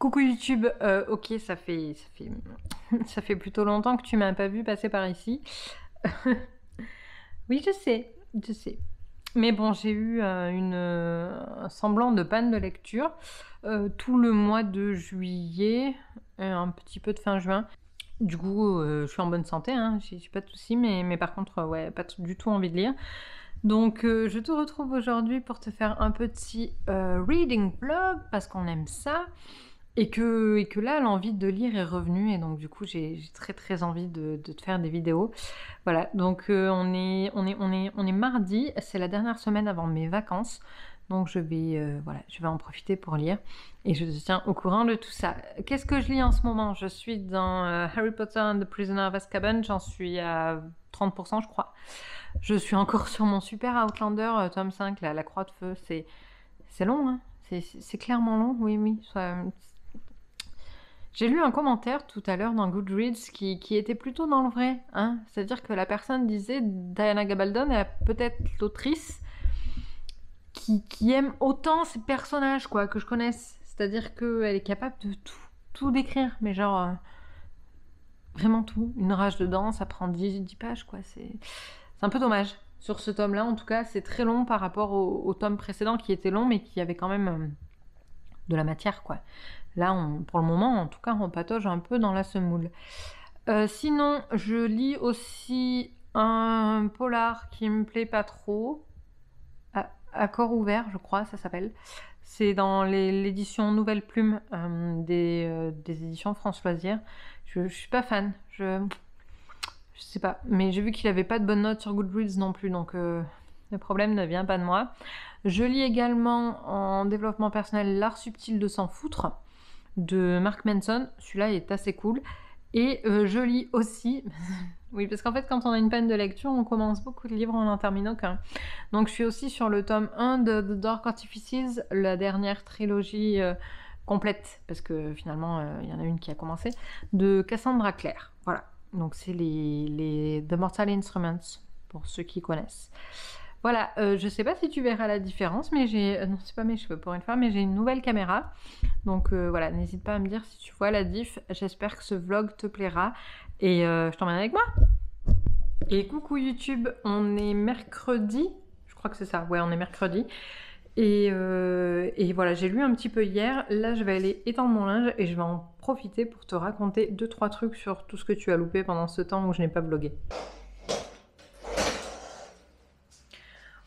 Coucou YouTube, ok, ça fait plutôt longtemps que tu m'as pas vu passer par ici. Oui, je sais. Mais bon, j'ai eu un semblant de panne de lecture tout le mois de juillet, un petit peu de fin juin. Du coup, je suis en bonne santé, hein, j'ai pas de soucis, mais par contre, ouais, pas du tout envie de lire. Donc, je te retrouve aujourd'hui pour te faire un petit reading vlog, parce qu'on aime ça. Et que là, l'envie de lire est revenue, et donc du coup, j'ai très envie de te faire des vidéos. Voilà, donc on est mardi, c'est la dernière semaine avant mes vacances, donc voilà, je vais en profiter pour lire, et je te tiens au courant de tout ça. Qu'est-ce que je lis en ce moment? Je suis dans Harry Potter and the Prisoner of Azkaban, j'en suis à 30% je crois. Je suis encore sur mon super Outlander, tome 5, la Croix de Feu, c'est long, hein, c'est clairement long, oui. J'ai lu un commentaire tout à l'heure dans Goodreads qui était plutôt dans le vrai, hein. C'est-à-dire que la personne disait Diana Gabaldon est peut-être l'autrice qui aime autant ces personnages quoi, que je connaisse. C'est-à-dire qu'elle est capable de tout décrire, mais genre vraiment tout. Une rage dedans, ça prend 10 pages quoi. C'est un peu dommage. Sur ce tome-là, en tout cas, c'est très long par rapport au tome précédent qui était long, mais qui avait quand même de la matière quoi. Là, pour le moment, en tout cas, on patauge un peu dans la semoule. Sinon, je lis aussi un polar qui me plaît pas trop. À corps ouvert, je crois, ça s'appelle. C'est dans l'édition Nouvelle Plume des éditions France Loisirs. Je suis pas fan. Je sais pas. Mais j'ai vu qu'il avait pas de bonnes notes sur Goodreads non plus, donc le problème ne vient pas de moi. Je lis également en développement personnel L'art subtil de s'en foutre de Mark Manson, celui-là est assez cool. Et je lis aussi, oui parce qu'en fait quand on a une peine de lecture, on commence beaucoup de livres, on n'en termine aucun. Donc je suis aussi sur le tome 1 de The Dark Artifices, la dernière trilogie complète, parce que finalement il y en a une qui a commencé, de Cassandra Clare. Voilà, donc c'est les The Mortal Instruments, pour ceux qui connaissent. Voilà, je sais pas si tu verras la différence, mais non, c'est pas mes cheveux pour une fois, mais j'ai une nouvelle caméra. Donc voilà, n'hésite pas à me dire si tu vois la diff. J'espère que ce vlog te plaira. Et je t'emmène avec moi. Et coucou YouTube, on est mercredi. Je crois que c'est ça, ouais, on est mercredi. Et voilà, j'ai lu un petit peu hier. Là, je vais aller étendre mon linge et je vais en profiter pour te raconter 2-3 trucs sur tout ce que tu as loupé pendant ce temps où je n'ai pas vlogué.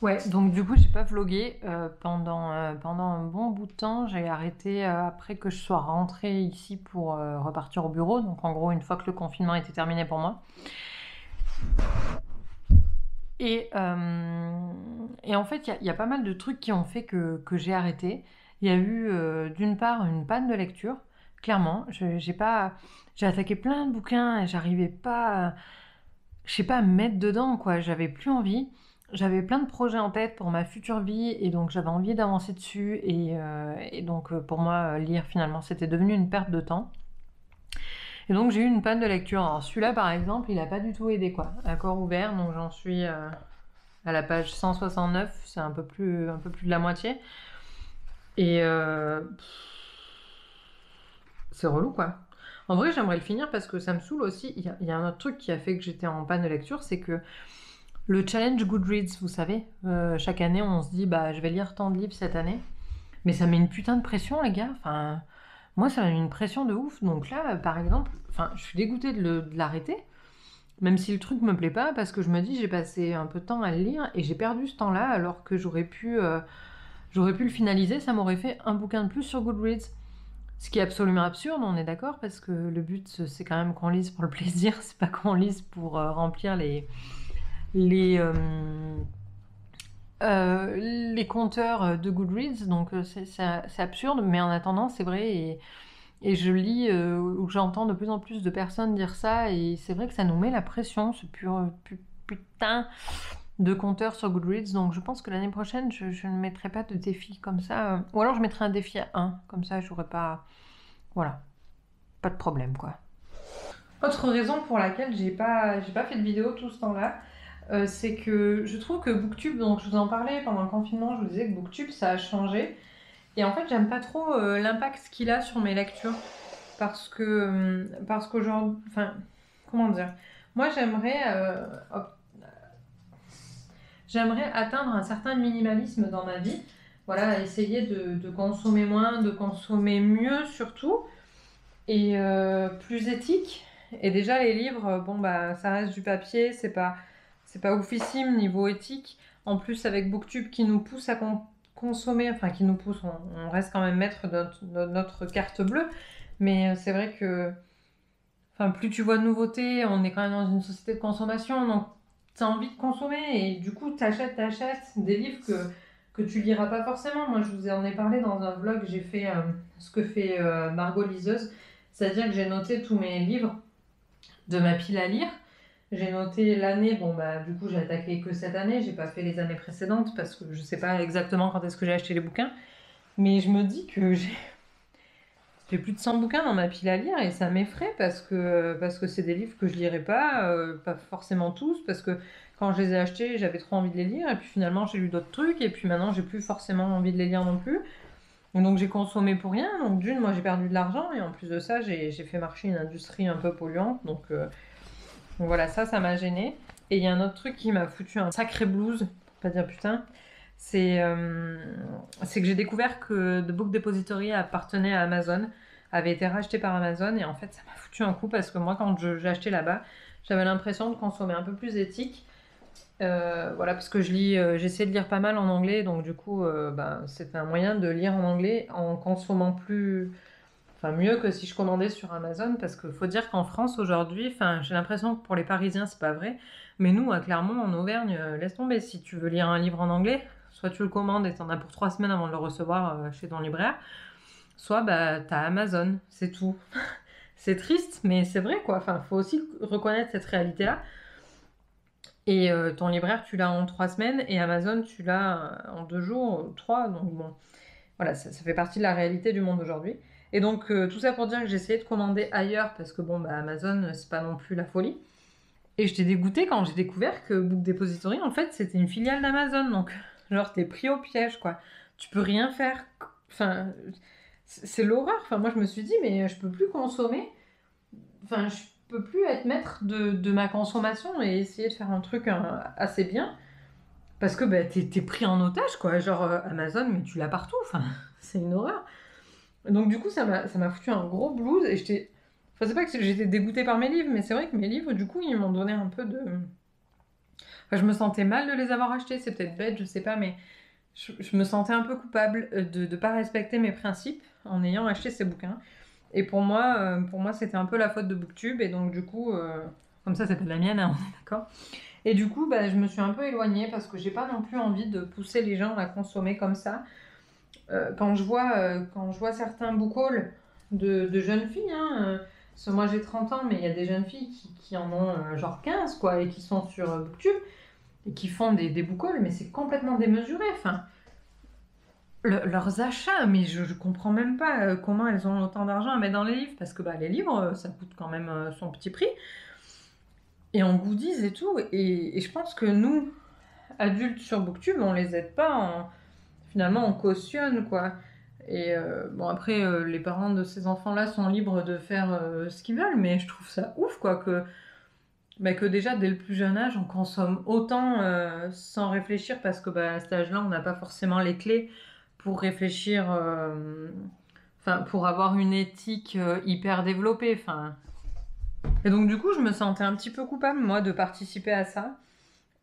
Ouais, donc du coup j'ai pas vlogué pendant un bon bout de temps. J'ai arrêté après que je sois rentrée ici pour repartir au bureau. Donc en gros une fois que le confinement était terminé pour moi. Et en fait il y a pas mal de trucs qui ont fait que j'ai arrêté. Il y a eu d'une part une panne de lecture, clairement. J'ai attaqué plein de bouquins et j'arrivais pas, je sais pas, à me mettre dedans quoi. J'avais plus envie. J'avais plein de projets en tête pour ma future vie et donc j'avais envie d'avancer dessus et donc pour moi lire finalement c'était devenu une perte de temps. Et donc j'ai eu une panne de lecture. Alors celui-là par exemple il a pas du tout aidé quoi. À corps ouvert, donc j'en suis à la page 169, c'est un peu plus de la moitié. Et c'est relou quoi. En vrai j'aimerais le finir parce que ça me saoule aussi. Il y a un autre truc qui a fait que j'étais en panne de lecture, c'est que le challenge Goodreads, vous savez, chaque année on se dit bah je vais lire tant de livres cette année, mais ça met une putain de pression les gars, enfin moi ça m'a mis une pression de ouf, donc là par exemple, enfin je suis dégoûtée de l'arrêter, même si le truc me plaît pas, parce que je me dis j'ai passé un peu de temps à le lire et j'ai perdu ce temps-là alors que j'aurais pu le finaliser, ça m'aurait fait un bouquin de plus sur Goodreads. Ce qui est absolument absurde, on est d'accord, parce que le but c'est quand même qu'on lise pour le plaisir, c'est pas qu'on lise pour remplir les compteurs de Goodreads, donc c'est absurde, mais en attendant c'est vrai, et je lis ou j'entends de plus en plus de personnes dire ça, et c'est vrai que ça nous met la pression, ce putain de compteur sur Goodreads, donc je pense que l'année prochaine je ne mettrai pas de défi comme ça, ou alors je mettrai un défi à 1, comme ça j'aurai pas, voilà, pas de problème quoi. Autre raison pour laquelle j'ai pas fait de vidéo tout ce temps-là, c'est que je trouve que Booktube, donc je vous en parlais pendant le confinement, je vous disais que Booktube ça a changé, Et en fait, j'aime pas trop l'impact qu'il a sur mes lectures. Parce qu'aujourd'hui, enfin, comment dire? Moi, j'aimerais atteindre un certain minimalisme dans ma vie. Voilà, essayer de consommer moins, de consommer mieux surtout, et plus éthique. Et déjà, les livres, bon, bah, ça reste du papier, c'est pas oufissime niveau éthique. En plus, avec Booktube qui nous pousse à consommer, enfin, qui nous pousse, on reste quand même maître de notre carte bleue. Mais c'est vrai que, enfin, plus tu vois de nouveautés, on est quand même dans une société de consommation, donc tu as envie de consommer et du coup, t'achètes des livres que tu liras pas forcément. Moi, je vous en ai parlé dans un vlog, j'ai fait ce que fait Margot Liseuse, c'est-à-dire que j'ai noté tous mes livres de ma pile à lire. J'ai noté l'année, bon bah du coup j'ai attaqué que cette année, j'ai pas fait les années précédentes parce que je sais pas exactement quand est-ce que j'ai acheté les bouquins, mais je me dis que j'ai plus de 100 bouquins dans ma pile à lire et ça m'effraie parce que c'est des livres que je lirai pas forcément tous, parce que quand je les ai achetés, j'avais trop envie de les lire et puis finalement j'ai lu d'autres trucs et puis maintenant j'ai plus forcément envie de les lire non plus. Et donc j'ai consommé pour rien, donc d'une, moi j'ai perdu de l'argent et en plus de ça, j'ai fait marcher une industrie un peu polluante, donc voilà, ça m'a gênée. Et il y a un autre truc qui m'a foutu un sacré blues, pour pas dire putain, c'est que j'ai découvert que The Book Depository appartenait à Amazon, avait été racheté par Amazon, et en fait ça m'a foutu un coup parce que moi quand j'ai acheté là-bas, j'avais l'impression de consommer un peu plus éthique. Voilà, parce que j'essaie de lire pas mal en anglais, donc du coup ben, c'était un moyen de lire en anglais en consommant plus, enfin mieux que si je commandais sur Amazon, parce qu'il faut dire qu'en France aujourd'hui, enfin j'ai l'impression que pour les Parisiens c'est pas vrai, mais nous à Clermont en Auvergne, laisse tomber, si tu veux lire un livre en anglais, soit tu le commandes et t'en as pour 3 semaines avant de le recevoir chez ton libraire, soit bah t'as Amazon, c'est tout. C'est triste, mais c'est vrai quoi, enfin faut aussi reconnaître cette réalité-là. Et ton libraire tu l'as en 3 semaines et Amazon tu l'as en 2 jours, 3, donc bon. Voilà, ça fait partie de la réalité du monde aujourd'hui. Et donc, tout ça pour dire que j'ai essayé de commander ailleurs parce que bon, bah, Amazon, c'est pas non plus la folie. Et j'étais dégoûtée quand j'ai découvert que Book Depository, en fait, c'était une filiale d'Amazon. Donc, genre, t'es pris au piège, quoi. Tu peux rien faire. Enfin, c'est l'horreur. Enfin, moi, je me suis dit, mais je peux plus consommer. Enfin, je peux plus être maître de ma consommation et essayer de faire un truc assez bien. Parce que bah, t'es pris en otage, quoi. Genre, Amazon, mais tu l'as partout. Enfin, c'est une horreur. Donc du coup, ça m'a foutu un gros blues et j'étais... Enfin, c'est pas que j'étais dégoûtée par mes livres, mais c'est vrai que mes livres, du coup, ils m'ont donné un peu de... Enfin, je me sentais mal de les avoir achetés, c'est peut-être bête, je sais pas, mais je me sentais un peu coupable de ne pas respecter mes principes en ayant acheté ces bouquins. Et pour moi c'était un peu la faute de Booktube, et donc du coup, comme ça, c'est pas de la mienne, hein, on est d'accord. Et du coup, bah, je me suis un peu éloignée parce que j'ai pas non plus envie de pousser les gens à consommer comme ça. Quand je vois certains book hauls de jeunes filles, hein, parce que moi j'ai 30 ans, mais il y a des jeunes filles qui en ont genre 15, quoi, et qui sont sur Booktube, et qui font des book hauls, mais c'est complètement démesuré. Enfin, leurs achats, mais je comprends même pas comment elles ont autant d'argent à mettre dans les livres, parce que bah, les livres, ça coûte quand même son petit prix, et en goodies et tout, et je pense que nous, adultes sur Booktube, on les aide pas finalement on cautionne quoi. Et bon après les parents de ces enfants-là sont libres de faire ce qu'ils veulent, mais je trouve ça ouf quoi que déjà dès le plus jeune âge on consomme autant sans réfléchir, parce que bah, à cet âge-là on n'a pas forcément les clés pour réfléchir, enfin pour avoir une éthique hyper développée. Enfin. Et donc du coup je me sentais un petit peu coupable moi de participer à ça.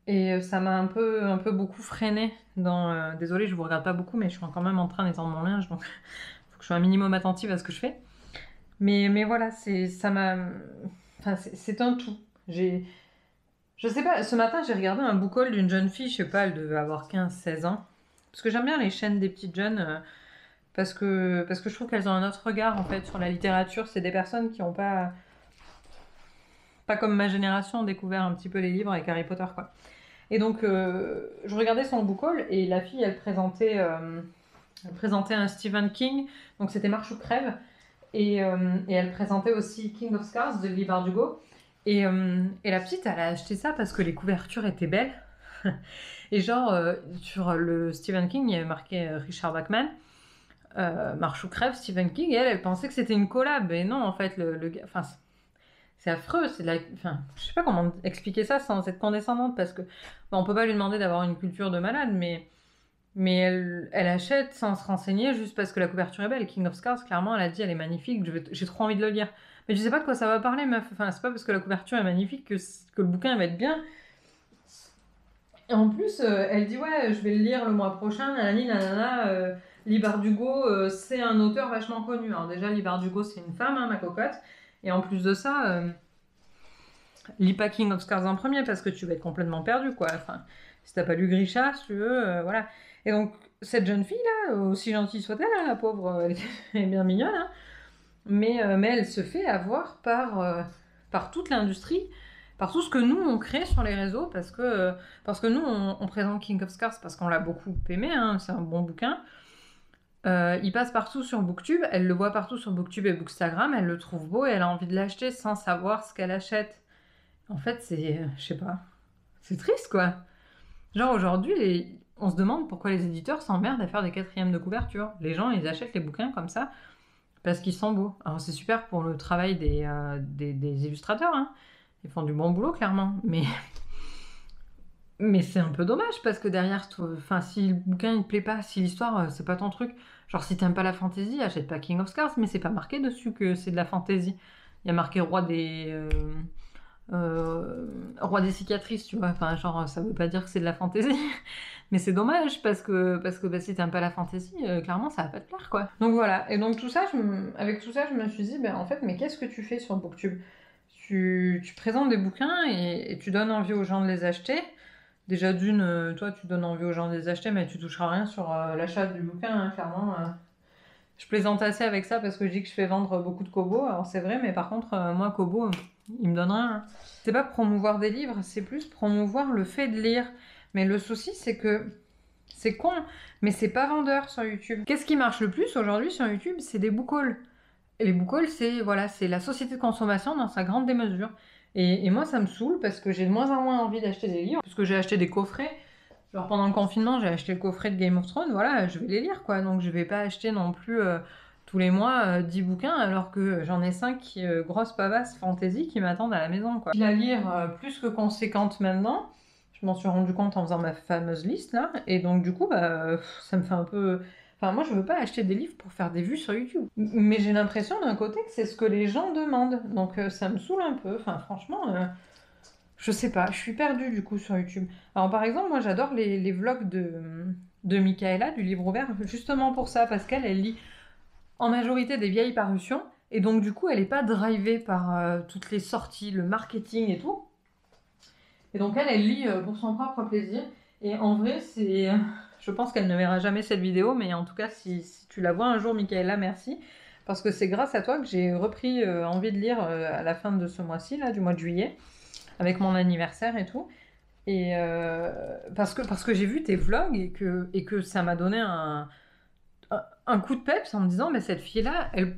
Et ça m'a un peu beaucoup freinée dans... désolée, je vous regarde pas beaucoup, mais je suis quand même en train d'étendre mon linge, donc faut que je sois un minimum attentive à ce que je fais. Mais voilà, ça m'a... Enfin, c'est un tout. Je sais pas, ce matin, j'ai regardé un book haul d'une jeune fille, je sais pas, elle devait avoir 15-16 ans. Parce que j'aime bien les chaînes des petites jeunes, parce que je trouve qu'elles ont un autre regard, en fait, sur la littérature. C'est des personnes qui ont pas comme ma génération, découvert un petit peu les livres avec Harry Potter, quoi. Et donc, je regardais son book haul et la fille, elle présentait un Stephen King, donc c'était Marche ou crève, et elle présentait aussi King of Scars de Leigh Bardugo. Et la petite, elle a acheté ça parce que les couvertures étaient belles. Et genre, sur le Stephen King, il y avait marqué Richard Bachman. Marche ou crève, Stephen King, elle pensait que c'était une collab. Et non, en fait, le gars... Enfin, c'est affreux. Enfin, je sais pas comment expliquer ça sans être condescendante, parce que bon, on peut pas lui demander d'avoir une culture de malade, mais elle achète sans se renseigner juste parce que la couverture est belle. King of Scars, clairement, elle a dit elle est magnifique, j'ai trop envie de le lire. Mais je sais pas de quoi ça va parler, meuf. Enfin, c'est pas parce que la couverture est magnifique que le bouquin va être bien. Et en plus, elle dit ouais, je vais le lire le mois prochain, nanani, nanana. Leigh Bardugo, c'est un auteur vachement connu. Alors déjà, Leigh Bardugo, c'est une femme, hein, ma cocotte. Et en plus de ça, lis pas King of Scars en premier parce que tu vas être complètement perdu, quoi. Enfin, si t'as pas lu Grisha, si tu veux, voilà. Et donc, cette jeune fille-là, aussi gentille soit-elle, hein, la pauvre, elle est bien mignonne, hein, mais elle se fait avoir par toute l'industrie, par tout ce que nous, on crée sur les réseaux, parce que nous, on présente King of Scars parce qu'on l'a beaucoup aimé, hein, c'est un bon bouquin. Il passe partout sur Booktube, elle le voit partout sur Booktube et Bookstagram, elle le trouve beau et elle a envie de l'acheter sans savoir ce qu'elle achète. En fait, je sais pas, c'est triste, quoi. Genre aujourd'hui, on se demande pourquoi les éditeurs s'emmerdent à faire des 4e de couverture. Les gens, ils achètent les bouquins comme ça parce qu'ils sont beaux. Alors c'est super pour le travail des illustrateurs, hein. Ils font du bon boulot, clairement. Mais c'est un peu dommage parce que derrière, enfin, si le bouquin il te plaît pas, si l'histoire c'est pas ton truc, genre si t'aimes pas la fantasy, achète pas King of Scars, mais c'est pas marqué dessus que c'est de la fantasy. Il y a marqué roi des cicatrices, tu vois. Enfin, genre, ça veut pas dire que c'est de la fantaisie. Mais c'est dommage parce que bah, si t'aimes pas la fantaisie, clairement, ça va pas te plaire, quoi. Donc voilà. Et donc, avec tout ça, je me suis dit, ben, en fait, mais qu'est-ce que tu fais sur Booktube? Tu présentes des bouquins et tu donnes envie aux gens de les acheter. Déjà, toi, tu donnes envie aux gens de les acheter, mais tu toucheras rien sur l'achat du bouquin, hein, clairement. Je plaisante assez avec ça parce que je dis que je fais vendre beaucoup de Kobo. Alors, c'est vrai, mais par contre, moi, Kobo, il me donne rien, hein. C'est pas promouvoir des livres, c'est plus promouvoir le fait de lire. Mais le souci, c'est que c'est con, mais c'est pas vendeur sur YouTube. Qu'est-ce qui marche le plus aujourd'hui sur YouTube? C'est des book hauls. Et les book hauls, c'est la société de consommation dans sa grande démesure. Et moi, ça me saoule parce que j'ai de moins en moins envie d'acheter des livres, parce que j'ai acheté des coffrets. Genre pendant le confinement, j'ai acheté le coffret de Game of Thrones, voilà, je vais les lire, quoi. Donc je vais pas acheter non plus tous les mois 10 bouquins, alors que j'en ai 5 grosses pavasses fantasy qui m'attendent à la maison, quoi. La lire plus que conséquente maintenant, je m'en suis rendu compte en faisant ma fameuse liste, là, et donc du coup, bah, ça me fait un peu... Enfin, moi, je veux pas acheter des livres pour faire des vues sur YouTube. Mais j'ai l'impression d'un côté que c'est ce que les gens demandent, donc ça me saoule un peu, enfin franchement... Je sais pas, je suis perdue du coup sur YouTube. Alors par exemple, moi j'adore les vlogs de Michaela, du livre ouvert, justement pour ça, parce qu'elle lit en majorité des vieilles parutions, et donc du coup elle est pas drivée par toutes les sorties, le marketing et tout. Et donc elle lit pour son propre plaisir, et en vrai c'est... Je pense qu'elle ne verra jamais cette vidéo, mais en tout cas si tu la vois un jour, Michaela, merci. Parce que c'est grâce à toi que j'ai repris envie de lire à la fin de ce mois-ci, là, du mois de juillet, avec mon anniversaire et tout. Et parce que j'ai vu tes vlogs et que ça m'a donné un coup de peps en me disant, mais cette fille-là, elle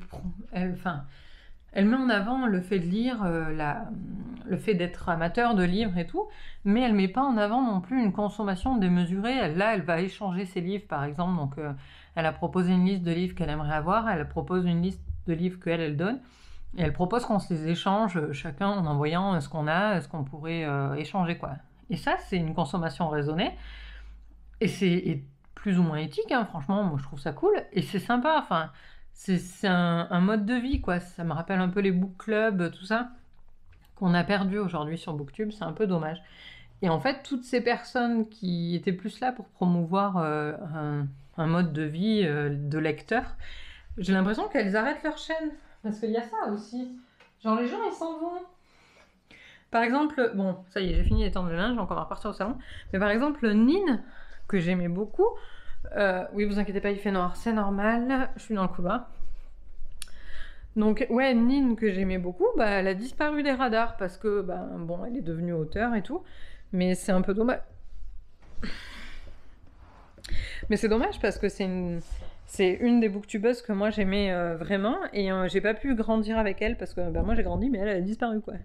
met en avant le fait de lire, le fait d'être amateur de livres et tout, mais elle met pas en avant non plus une consommation démesurée. Elle va échanger ses livres, par exemple. Donc, elle a proposé une liste de livres qu'elle aimerait avoir. Elle propose une liste de livres elle donne. Et elle propose qu'on se les échange chacun en envoyant ce qu'on a, ce qu'on pourrait échanger, quoi. Et ça, c'est une consommation raisonnée. Et c'est plus ou moins éthique, hein, franchement, moi je trouve ça cool. Et c'est sympa, enfin, c'est un mode de vie, quoi. Ça me rappelle un peu les book clubs, tout ça, qu'on a perdu aujourd'hui sur Booktube, c'est un peu dommage. Et en fait, toutes ces personnes qui étaient plus là pour promouvoir un mode de vie de lecteur, j'ai l'impression qu'elles arrêtent leur chaîne. Parce qu'il y a ça aussi. Genre, les gens, ils s'en vont. Par exemple, bon, ça y est, j'ai fini d'étendre le linge, donc on va repartir au salon. Mais par exemple, Nin, que j'aimais beaucoup, oui, vous inquiétez pas, il fait noir, c'est normal, je suis dans le couloir. Donc, ouais, Nin, que j'aimais beaucoup, bah, elle a disparu des radars parce que, bah, bon, elle est devenue auteure et tout. Mais c'est un peu dommage. Mais c'est dommage parce que c'est une des booktubeuses que moi j'aimais vraiment et j'ai pas pu grandir avec elle parce que bah, moi j'ai grandi mais elle a disparu, quoi.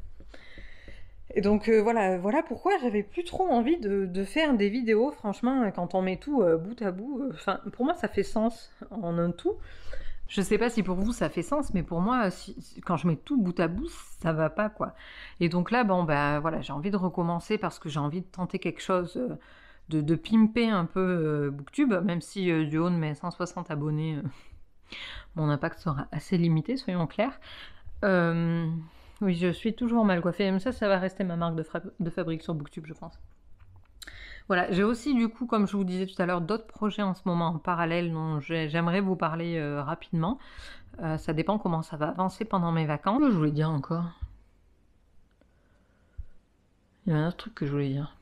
Et donc voilà pourquoi j'avais plus trop envie de faire des vidéos, franchement, quand on met tout bout à bout. Enfin, pour moi, ça fait sens en un tout. Je sais pas si pour vous ça fait sens, mais pour moi, quand je mets tout bout à bout, ça va pas, quoi. Et donc là, bon, bah voilà, j'ai envie de recommencer parce que j'ai envie de tenter quelque chose, de pimper un peu Booktube, même si du haut de mes 160 abonnés, mon impact sera assez limité, soyons clairs. Oui, je suis toujours mal coiffée, mais ça va rester ma marque de fabrique sur Booktube, je pense. Voilà, j'ai aussi du coup, comme je vous disais tout à l'heure, d'autres projets en ce moment en parallèle dont j'aimerais vous parler rapidement. Ça dépend comment ça va avancer pendant mes vacances. Qu'est-ce que je voulais dire encore? Il y a un autre truc que je voulais dire.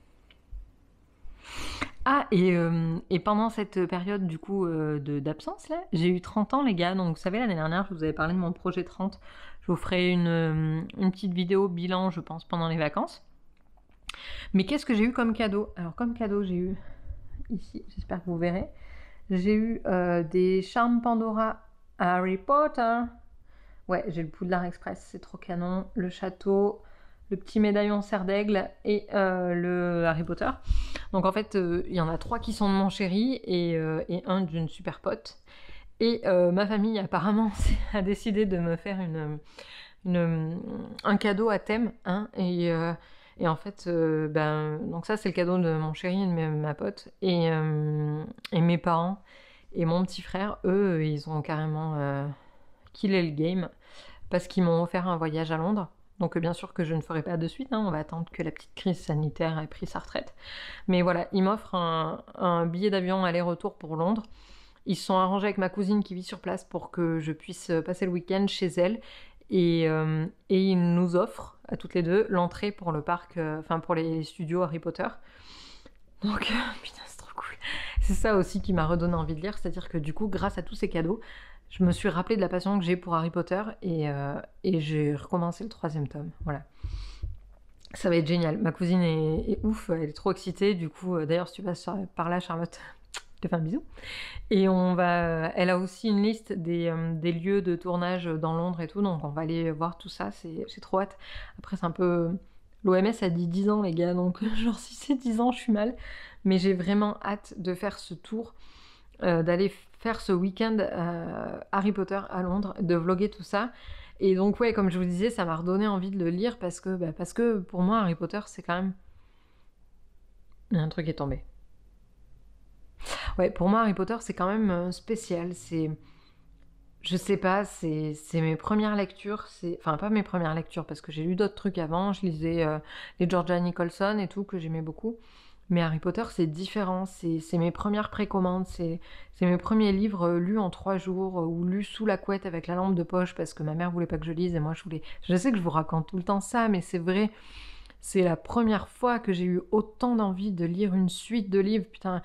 Ah, et pendant cette période du coup d'absence là, j'ai eu 30 ans les gars, donc vous savez l'année dernière je vous avais parlé de mon projet 30, je vous ferai une petite vidéo bilan je pense pendant les vacances. Mais qu'est-ce que j'ai eu comme cadeau? Alors comme cadeau j'ai eu, ici j'espère que vous verrez, j'ai eu des charmes Pandora Harry Potter. Ouais, j'ai le Poudlard Express, c'est trop canon, le château, le petit médaillon serre d'aigle et le Harry Potter. Donc en fait, il y en a 3 qui sont de mon chéri et un d'une super pote. Et ma famille apparemment a décidé de me faire un cadeau à thème. Hein, et en fait, donc ça c'est le cadeau de mon chéri et de ma pote. Et mes parents et mon petit frère, eux, ils ont carrément killé le game parce qu'ils m'ont offert un voyage à Londres. Donc bien sûr que je ne ferai pas de suite, hein, on va attendre que la petite crise sanitaire ait pris sa retraite. Mais voilà, ils m'offrent un billet d'avion aller-retour pour Londres. Ils se sont arrangés avec ma cousine qui vit sur place pour que je puisse passer le week-end chez elle. Et ils nous offrent, à toutes les deux, l'entrée pour le parc, pour les studios Harry Potter. Donc, putain, c'est trop cool. C'est ça aussi qui m'a redonné envie de lire, c'est-à-dire que du coup, grâce à tous ces cadeaux, je me suis rappelé de la passion que j'ai pour Harry Potter et j'ai recommencé le 3e tome. Voilà. Ça va être génial. Ma cousine est ouf, elle est trop excitée. Du coup, d'ailleurs, si tu passes par là, Charlotte, je te fais un bisou. Et elle a aussi une liste des lieux de tournage dans Londres et tout, donc on va aller voir tout ça. J'ai trop hâte. Après, c'est un peu. L'OMS a dit 10 ans, les gars, donc genre si c'est 10 ans, je suis mal. Mais j'ai vraiment hâte de faire ce tour, d'aller faire ce week-end Harry Potter à Londres, de vlogger tout ça. Et donc ouais, comme je vous disais, ça m'a redonné envie de le lire parce que pour moi Harry Potter c'est quand même... Un truc est tombé. Ouais, pour moi Harry Potter c'est quand même spécial, c'est... Je sais pas, c'est mes premières lectures, enfin pas mes premières lectures parce que j'ai lu d'autres trucs avant, je lisais les Georgia Nicholson et tout que j'aimais beaucoup. Mais Harry Potter, c'est différent, c'est mes premières précommandes, c'est mes premiers livres lus en 3 jours ou lus sous la couette avec la lampe de poche parce que ma mère voulait pas que je lise et moi je voulais... Je sais que je vous raconte tout le temps ça, mais c'est vrai, c'est la première fois que j'ai eu autant d'envie de lire une suite de livres, putain...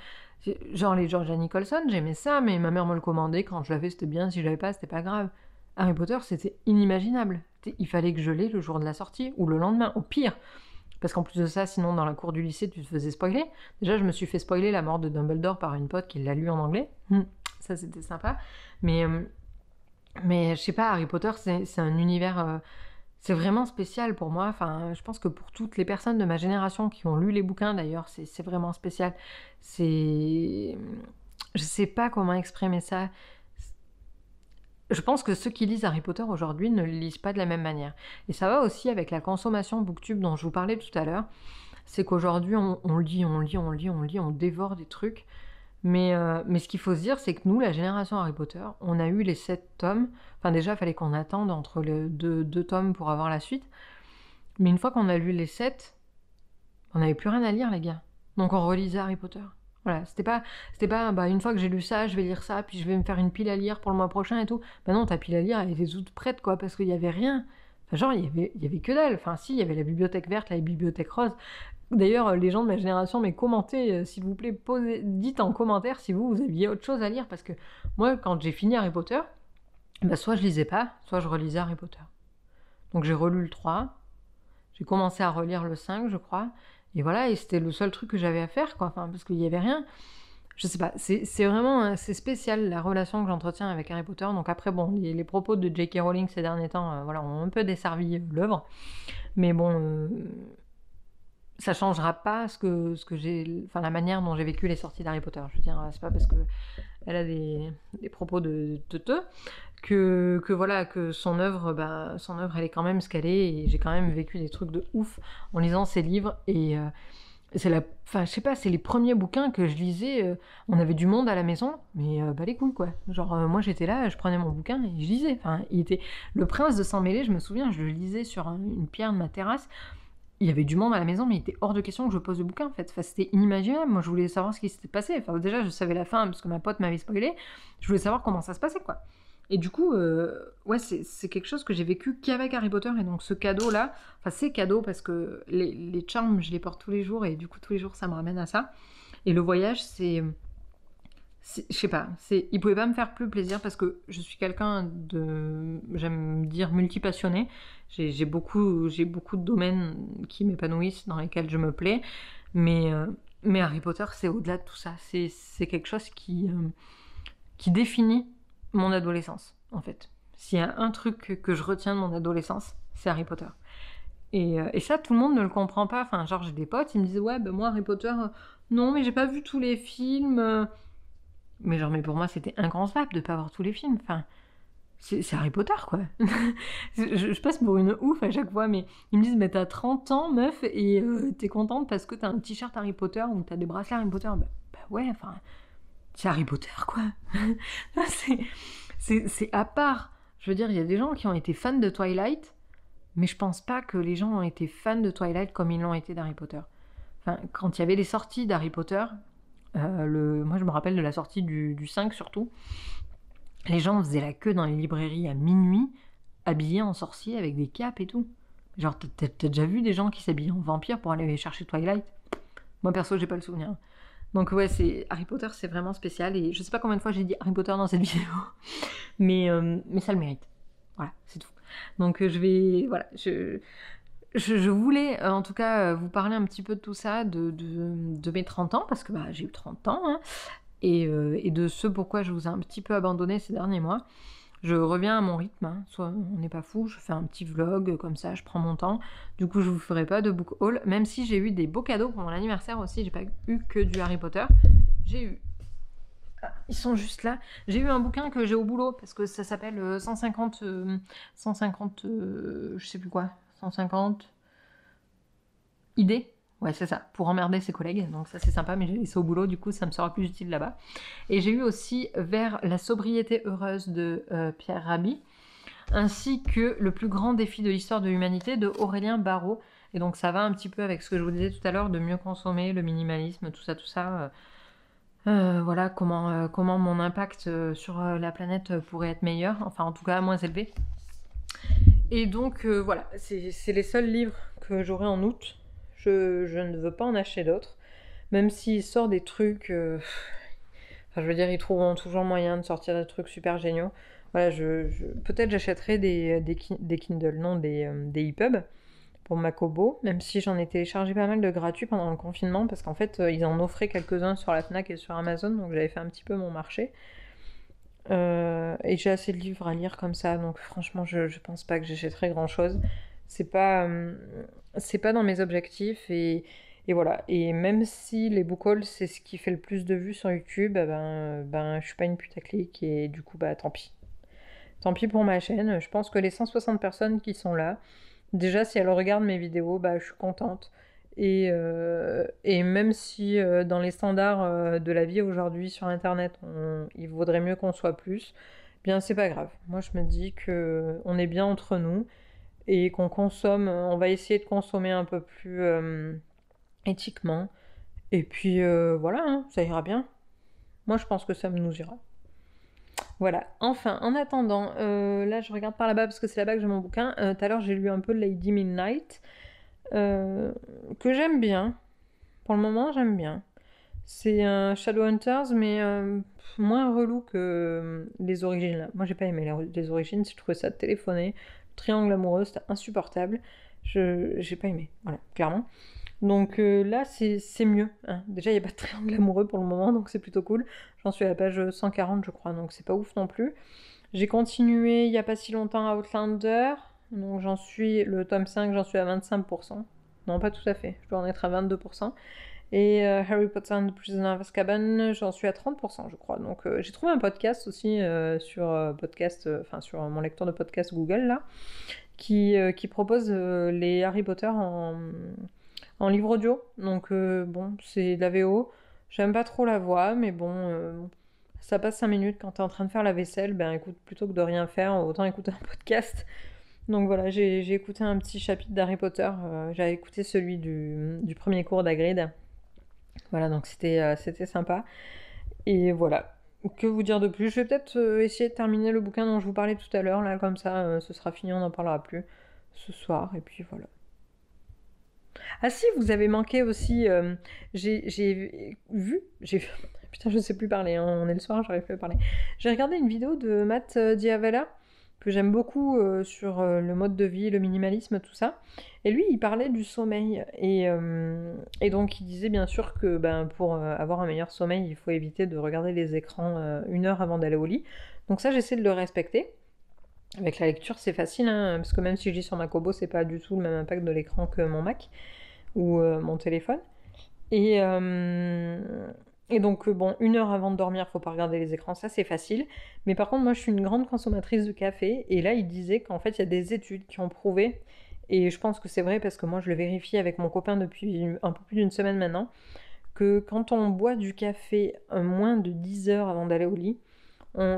Genre les Georgia Nicholson, j'aimais ça, mais ma mère me le commandait, quand je l'avais c'était bien, si je l'avais pas c'était pas grave. Harry Potter c'était inimaginable, il fallait que je l'aie le jour de la sortie, ou le lendemain, au pire. Parce qu'en plus de ça, sinon dans la cour du lycée, tu te faisais spoiler. Déjà, je me suis fait spoiler la mort de Dumbledore par une pote qui l'a lu en anglais. Ça, c'était sympa. Mais je sais pas, Harry Potter, c'est un univers... c'est vraiment spécial pour moi. Enfin, je pense que pour toutes les personnes de ma génération qui ont lu les bouquins, d'ailleurs, c'est vraiment spécial. Je sais pas comment exprimer ça. Je pense que ceux qui lisent Harry Potter aujourd'hui ne le lisent pas de la même manière. Et ça va aussi avec la consommation Booktube dont je vous parlais tout à l'heure. C'est qu'aujourd'hui, on lit, on dévore des trucs. Mais ce qu'il faut se dire, c'est que nous, la génération Harry Potter, on a eu les 7 tomes. Enfin, déjà, il fallait qu'on attende entre les deux tomes pour avoir la suite. Mais une fois qu'on a lu les 7, on n'avait plus rien à lire, les gars. Donc on relisait Harry Potter. Voilà, c'était pas une fois que j'ai lu ça, je vais lire ça, puis je vais me faire une pile à lire pour le mois prochain et tout. Bah non, ta pile à lire, elle était toute prête, quoi, parce qu'il y avait rien. Enfin, genre, il y avait que dalle. Enfin, si, il y avait la bibliothèque verte, la bibliothèque rose. D'ailleurs, les gens de ma génération, mais commentez, s'il vous plaît, dites en commentaire si vous aviez autre chose à lire, parce que moi, quand j'ai fini Harry Potter, bah, soit je lisais pas, soit je relisais Harry Potter. Donc j'ai relu le 3, j'ai commencé à relire le 5, je crois, et voilà, et c'était le seul truc que j'avais à faire, quoi, enfin, parce qu'il y avait rien. Je sais pas, c'est vraiment c'est spécial la relation que j'entretiens avec Harry Potter. Donc après, bon, les propos de J.K. Rowling ces derniers temps, voilà, ont un peu desservi l'œuvre. Mais bon, ça changera pas ce que j'ai, enfin la manière dont j'ai vécu les sorties d'Harry Potter. Je veux dire, c'est pas parce que elle a des propos de teuteux que voilà, que son œuvre elle est quand même ce qu'elle est, et j'ai quand même vécu des trucs de ouf en lisant ses livres, et c'est enfin je sais pas, c'est les premiers bouquins que je lisais, on avait du monde à la maison, mais bah les couilles quoi. Genre moi j'étais là, je prenais mon bouquin et je lisais. Enfin, il était Le Prince de Sang-Mêlé, je me souviens, je le lisais sur une pierre de ma terrasse. Il y avait du monde à la maison, mais il était hors de question que je pose le bouquin en fait. Enfin, c'était inimaginable. Moi, je voulais savoir ce qui s'était passé. Enfin, déjà, je savais la fin parce que ma pote m'avait spoilé. Je voulais savoir comment ça se passait, quoi. Et du coup, ouais, c'est quelque chose que j'ai vécu qu'avec Harry Potter. Et donc, ce cadeau-là, enfin, c'est cadeau parce que les charms, je les porte tous les jours. Et du coup, tous les jours, ça me ramène à ça. Et le voyage, je sais pas, il pouvait pas me faire plus plaisir parce que je suis quelqu'un de, j'aime dire, multipassionné. J'ai beaucoup de domaines qui m'épanouissent, dans lesquels je me plais. Mais, euh, mais Harry Potter, c'est au-delà de tout ça. C'est quelque chose qui définit mon adolescence, en fait. S'il y a un truc que je retiens de mon adolescence, c'est Harry Potter. Et ça, tout le monde ne le comprend pas. Enfin, genre, j'ai des potes, ils me disent, ouais, ben moi, Harry Potter, non, mais j'ai pas vu tous les films. Mais genre, mais pour moi, c'était inconcevable de pas voir tous les films. Enfin, c'est Harry Potter, quoi. Je passe pour une ouf à chaque fois, mais ils me disent, mais t'as 30 ans, meuf, et t'es contente parce que t'as un t-shirt Harry Potter ou t'as des bracelets Harry Potter. Bah ouais, enfin, c'est Harry Potter, quoi. C'est à part. Je veux dire, il y a des gens qui ont été fans de Twilight, mais je pense pas que les gens ont été fans de Twilight comme ils l'ont été d'Harry Potter. Enfin, quand il y avait les sorties d'Harry Potter, moi je me rappelle de la sortie du 5 surtout, les gens faisaient la queue dans les librairies à minuit, habillés en sorcier avec des capes et tout. Genre, t'as déjà vu des gens qui s'habillent en vampire pour aller chercher Twilight? Moi perso, j'ai pas le souvenir. Donc ouais, Harry Potter, c'est vraiment spécial, et je sais pas combien de fois j'ai dit Harry Potter dans cette vidéo, mais ça le mérite. Voilà, c'est tout. Donc voilà, je voulais en tout cas vous parler un petit peu de tout ça, de mes 30 ans, parce que bah, j'ai eu 30 ans, hein, et de ce pourquoi je vous ai un petit peu abandonné ces derniers mois. Je reviens à mon rythme, hein. Soit on n'est pas fou, je fais un petit vlog comme ça, je prends mon temps. Du coup, je vous ferai pas de book haul, même si j'ai eu des beaux cadeaux pour mon anniversaire aussi. J'ai pas eu que du Harry Potter. J'ai eu. Ah, ils sont juste là. J'ai eu un bouquin que j'ai au boulot parce que ça s'appelle 150. 150. Je sais plus quoi. 150 idées. Ouais, c'est ça, pour emmerder ses collègues. Donc ça, c'est sympa, mais j'ai laissé au boulot, du coup, ça me sera plus utile là-bas. Et j'ai eu aussi Vers la sobriété heureuse de Pierre Rabhi, ainsi que Le plus grand défi de l'histoire de l'humanité de Aurélien Barraud. Et donc ça va un petit peu avec ce que je vous disais tout à l'heure, de mieux consommer, le minimalisme, tout ça. Voilà, comment mon impact sur la planète pourrait être meilleur, enfin en tout cas moins élevé. Et donc voilà, c'est les seuls livres que j'aurai en août. Je ne veux pas en acheter d'autres, même s'il sort des trucs. Enfin, je veux dire, ils trouveront toujours moyen de sortir des trucs super géniaux. Voilà, peut-être j'achèterai des Kindle, non, des EPUB pour ma Kobo, même si j'en ai téléchargé pas mal de gratuits pendant le confinement, parce qu'en fait, ils en offraient quelques-uns sur la Fnac et sur Amazon, donc j'avais fait un petit peu mon marché. Et j'ai assez de livres à lire comme ça, donc franchement, je pense pas que j'achèterai grand-chose. C'est pas, c'est pas dans mes objectifs, et voilà. Et même si les book hauls, c'est ce qui fait le plus de vues sur YouTube, ben je suis pas une putaclic, et du coup, bah tant pis. Tant pis pour ma chaîne. Je pense que les 160 personnes qui sont là, déjà, si elles regardent mes vidéos, bah, je suis contente. Et même si dans les standards de la vie aujourd'hui sur Internet, il vaudrait mieux qu'on soit plus, bien c'est pas grave. Moi je me dis que on est bien entre nous et qu'on consomme, on va essayer de consommer un peu plus éthiquement. Et puis voilà, hein, ça ira bien. Moi je pense que ça nous ira. Voilà, enfin, en attendant, là je regarde par là-bas parce que c'est là-bas que j'ai mon bouquin. Tout à l'heure j'ai lu un peu Lady Midnight, que j'aime bien. Pour le moment, j'aime bien. C'est un Shadowhunters, mais moins relou que les origines. Là. Moi, j'ai pas aimé les origines, je trouvais ça téléphoné. Le triangle amoureux, c'était insupportable. J'ai pas aimé, voilà, clairement. Donc là, c'est mieux. Hein. Déjà, il n'y a pas de triangle amoureux pour le moment, donc c'est plutôt cool. J'en suis à la page 140, je crois, donc c'est pas ouf non plus. J'ai continué il n'y a pas si longtemps à Outlander, donc le tome 5, j'en suis à 25%. Non, pas tout à fait. Je dois en être à 22%. Et Harry Potter and the Prisoner of Azkaban, j'en suis à 30%, je crois. Donc j'ai trouvé un podcast aussi sur mon lecteur de podcast Google là, qui propose les Harry Potter en livre audio. Donc bon, c'est de la VO. J'aime pas trop la voix, mais bon, ça passe 5 minutes quand t'es en train de faire la vaisselle. Ben écoute, plutôt que de rien faire, autant écouter un podcast. Donc voilà, j'ai écouté un petit chapitre d'Harry Potter. J'avais écouté celui du premier cours d'Hagrid. Voilà, donc c'était sympa. Et voilà. Que vous dire de plus? Je vais peut-être essayer de terminer le bouquin dont je vous parlais tout à l'heure, là, comme ça, ce sera fini, on n'en parlera plus ce soir, et puis voilà. Ah si, vous avez manqué aussi, j'ai vu, putain, je sais plus parler, hein, on est le soir, j'arrive plus à parler. J'ai regardé une vidéo de Matt Diavela, que j'aime beaucoup sur le mode de vie, le minimalisme, tout ça. Et lui, il parlait du sommeil. Et donc, il disait bien sûr que pour avoir un meilleur sommeil, il faut éviter de regarder les écrans 1 heure avant d'aller au lit. Donc ça, j'essaie de le respecter. Avec la lecture, c'est facile, hein, parce que même si je lis sur ma Kobo, c'est pas du tout le même impact de l'écran que mon Mac ou mon téléphone. Et, et donc, bon, 1 heure avant de dormir, faut pas regarder les écrans, ça c'est facile. Mais par contre, moi je suis une grande consommatrice de café, et là il disait qu'en fait il y a des études qui ont prouvé, et je pense que c'est vrai parce que moi je le vérifie avec mon copain depuis un peu plus d'une semaine maintenant, que quand on boit du café moins de 10 heures avant d'aller au lit,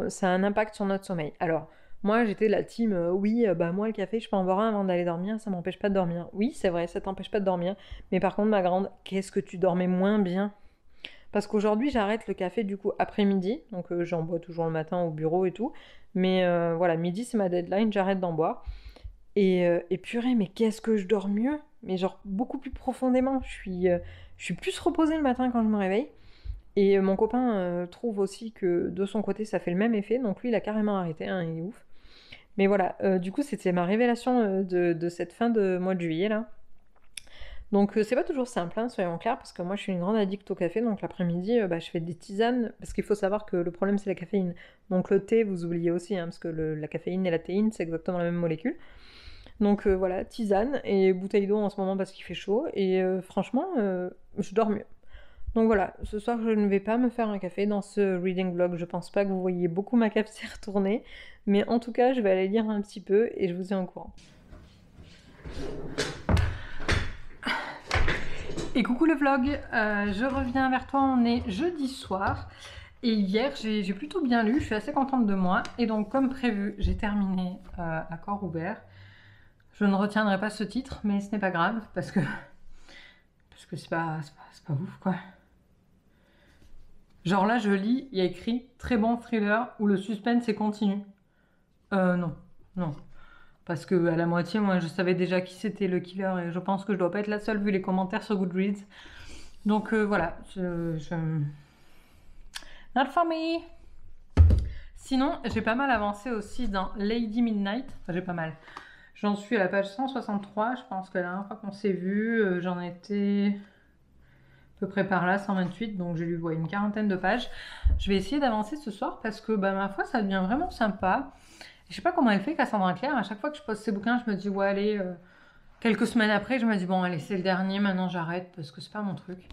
ça a un impact sur notre sommeil. Alors, moi j'étais la team, oui, moi le café je peux en boire un avant d'aller dormir, ça m'empêche pas de dormir. Oui, c'est vrai, ça t'empêche pas de dormir, mais par contre, ma grande, qu'est-ce que tu dormais moins bien? Parce qu'aujourd'hui, j'arrête le café du coup après-midi, donc j'en bois toujours le matin au bureau et tout. Mais voilà, midi c'est ma deadline, j'arrête d'en boire. Et purée, mais qu'est-ce que je dors mieux? Mais genre beaucoup plus profondément. Je suis plus reposée le matin quand je me réveille. Et mon copain trouve aussi que de son côté ça fait le même effet, donc lui il a carrément arrêté, hein, il est ouf. Mais voilà, du coup c'était ma révélation de cette fin de mois de juillet là. Donc c'est pas toujours simple, hein, soyons clairs, parce que moi je suis une grande addict au café, donc l'après-midi je fais des tisanes, parce qu'il faut savoir que le problème c'est la caféine. Donc le thé, vous oubliez aussi, hein, parce que la caféine et la théine c'est exactement la même molécule. Donc voilà, tisane et bouteille d'eau en ce moment parce qu'il fait chaud, et franchement je dors mieux. Donc voilà, ce soir je ne vais pas me faire un café dans ce reading vlog, je pense pas que vous voyez beaucoup ma cafetière tourner, mais en tout cas je vais aller lire un petit peu et je vous tiens au courant. Et coucou le vlog, je reviens vers toi, on est jeudi soir. Et hier, j'ai plutôt bien lu, je suis assez contente de moi. Et donc, comme prévu, j'ai terminé à corps ouvert. Je ne retiendrai pas ce titre, mais ce n'est pas grave, parce que c'est pas ouf, quoi. Genre là, je lis, il y a écrit « Très bon thriller où le suspense est continu ». Non. Parce que à la moitié, moi, je savais déjà qui c'était le killer, et je pense que je dois pas être la seule vu les commentaires sur Goodreads. Donc voilà, Not for me. Sinon, j'ai pas mal avancé aussi dans Lady Midnight. Enfin, j'ai pas mal. J'en suis à la page 163. Je pense que la dernière fois qu'on s'est vu, j'en étais à peu près par là, 128. Donc j'ai lu une quarantaine de pages. Je vais essayer d'avancer ce soir parce que ma foi, ça devient vraiment sympa. Je sais pas comment elle fait, Cassandra Clare. À chaque fois que je pose ces bouquins, je me dis, ouais, allez, quelques semaines après, je me dis, bon, allez, c'est le dernier, maintenant j'arrête parce que c'est pas mon truc.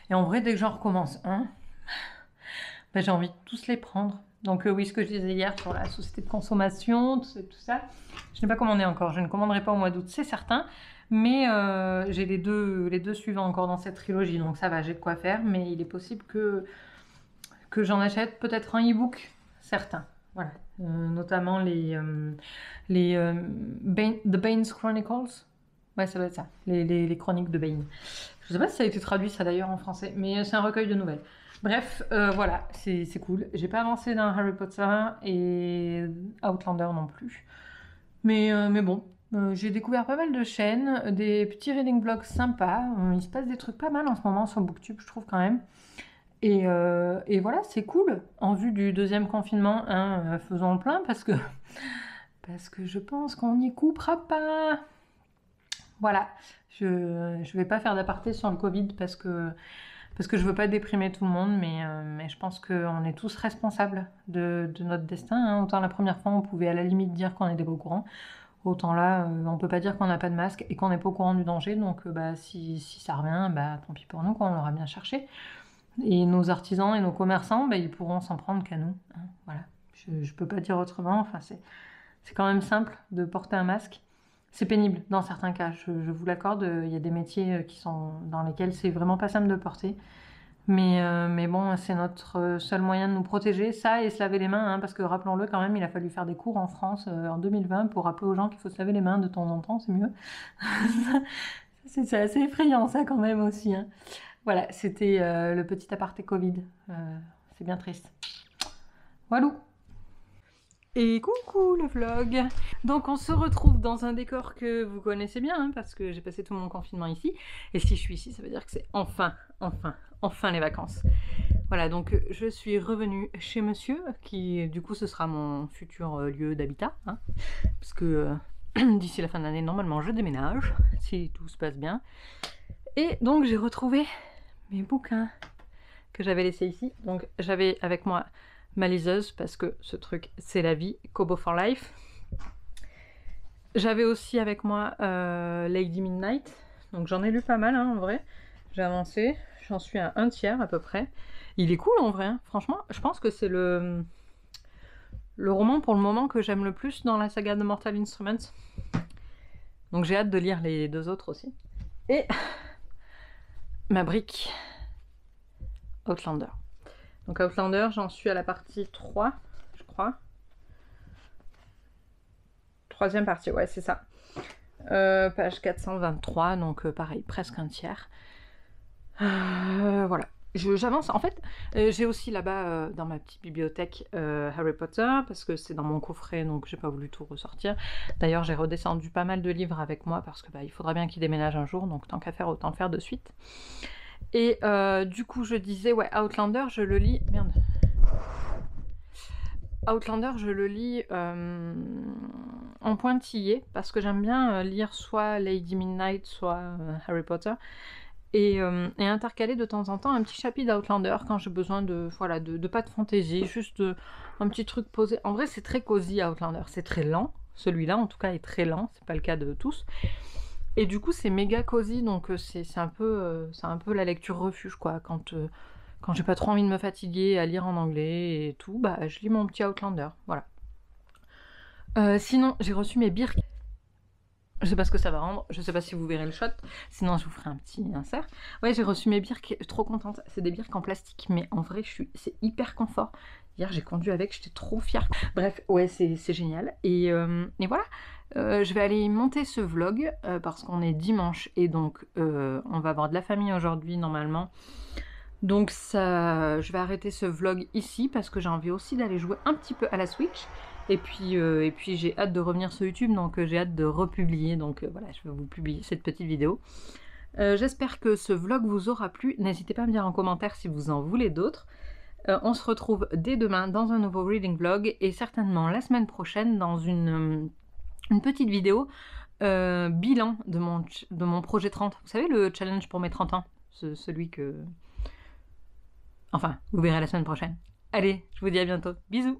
Et en vrai, dès que j'en recommence un, j'ai envie de tous les prendre. Donc oui, ce que je disais hier sur la société de consommation, tout ça, je n'ai pas commandé encore. Je ne commanderai pas au mois d'août, c'est certain. Mais j'ai les deux suivants encore dans cette trilogie, donc ça va, j'ai de quoi faire. Mais il est possible que j'en achète peut-être un e-book, certains. Voilà, notamment The Bane's Chronicles. Ouais, ça va être ça, les chroniques de Bane. Je sais pas si ça a été traduit ça d'ailleurs en français, mais c'est un recueil de nouvelles. Bref, voilà, c'est cool. J'ai pas avancé dans Harry Potter et Outlander non plus. Mais bon, j'ai découvert pas mal de chaînes, des petits reading vlogs sympas. Il se passe des trucs pas mal en ce moment sur Booktube, je trouve quand même. Et voilà, c'est cool. En vue du deuxième confinement, hein, faisons le plein parce que je pense qu'on n'y coupera pas. Voilà, je vais pas faire d'aparté sur le Covid parce que je veux pas déprimer tout le monde, mais je pense qu'on est tous responsables de notre destin, hein. Autant la première fois, on pouvait à la limite dire qu'on n'était pas au courant. Autant là, on peut pas dire qu'on n'a pas de masque et qu'on n'est pas au courant du danger, donc si ça revient, tant pis pour nous, quoi, on l'aura bien cherché. Et nos artisans et nos commerçants, ils pourront s'en prendre qu'à nous, hein, voilà. Je peux pas dire autrement, enfin c'est quand même simple de porter un masque. C'est pénible dans certains cas, je vous l'accorde, il y a des métiers dans lesquels c'est vraiment pas simple de porter. Mais bon, c'est notre seul moyen de nous protéger, ça et se laver les mains, hein, parce que rappelons-le quand même, il a fallu faire des cours en France en 2020 pour rappeler aux gens qu'il faut se laver les mains de temps en temps, c'est mieux. C'est assez effrayant ça quand même aussi, hein. Voilà, c'était le petit aparté Covid, c'est bien triste. Walou. Et coucou le vlog. Donc on se retrouve dans un décor que vous connaissez bien, hein, parce que j'ai passé tout mon confinement ici. Et si je suis ici, ça veut dire que c'est enfin les vacances. Voilà, donc je suis revenue chez monsieur, qui du coup ce sera mon futur lieu d'habitat, hein, parce que d'ici la fin de l'année, normalement je déménage, si tout se passe bien. Et donc j'ai retrouvé mes bouquins que j'avais laissés ici. Donc j'avais avec moi ma liseuse, parce que ce truc c'est la vie, Kobo for Life. J'avais aussi avec moi Lady Midnight, donc j'en ai lu pas mal, hein, en vrai. J'ai avancé, j'en suis à un tiers à peu près. Il est cool en vrai, hein. Franchement, je pense que c'est le roman pour le moment que j'aime le plus dans la saga de Mortal Instruments. Donc j'ai hâte de lire les deux autres aussi. Et ma brique Outlander. Donc Outlander, j'en suis à la partie 3, je crois. Troisième partie, ouais, c'est ça. Page 423, donc pareil, presque un tiers. Voilà. J'avance. En fait, j'ai aussi là-bas, dans ma petite bibliothèque, Harry Potter, parce que c'est dans mon coffret, donc j'ai pas voulu tout ressortir. D'ailleurs, j'ai redescendu pas mal de livres avec moi, parce que il faudra bien qu'il déménage un jour, donc tant qu'à faire, autant le faire de suite. Et du coup, je disais, ouais, Outlander, je le lis... Merde. Outlander, je le lis en pointillé, parce que j'aime bien lire soit Lady Midnight, soit Harry Potter, et intercaler de temps en temps un petit chapitre d'Outlander quand j'ai besoin de pas de fantaisie, juste un petit truc posé. En vrai, c'est très cosy Outlander, c'est très lent. Celui-là, en tout cas, est très lent, c'est pas le cas de tous. Et du coup, c'est méga cosy, donc c'est un peu la lecture refuge, quoi. Quand j'ai pas trop envie de me fatiguer à lire en anglais et tout, je lis mon petit Outlander, voilà. Sinon, j'ai reçu mes birks. Je sais pas ce que ça va rendre, je sais pas si vous verrez le shot, sinon je vous ferai un petit insert. Ouais, j'ai reçu mes birks, trop contente. C'est des birks en plastique, mais en vrai, c'est hyper confort. Hier, j'ai conduit avec, j'étais trop fière. Bref, ouais, c'est génial. Et voilà, je vais aller monter ce vlog, parce qu'on est dimanche, et donc on va avoir de la famille aujourd'hui, normalement. Donc ça, je vais arrêter ce vlog ici, parce que j'ai envie aussi d'aller jouer un petit peu à la Switch. Et puis j'ai hâte de revenir sur YouTube, donc j'ai hâte de republier, donc voilà, je vais vous publier cette petite vidéo. J'espère que ce vlog vous aura plu, n'hésitez pas à me dire en commentaire si vous en voulez d'autres. On se retrouve dès demain dans un nouveau reading vlog, et certainement la semaine prochaine dans une petite vidéo bilan de mon projet 30. Vous savez, le challenge pour mes 30 ans, celui que... Enfin, vous verrez la semaine prochaine. Allez, je vous dis à bientôt, bisous.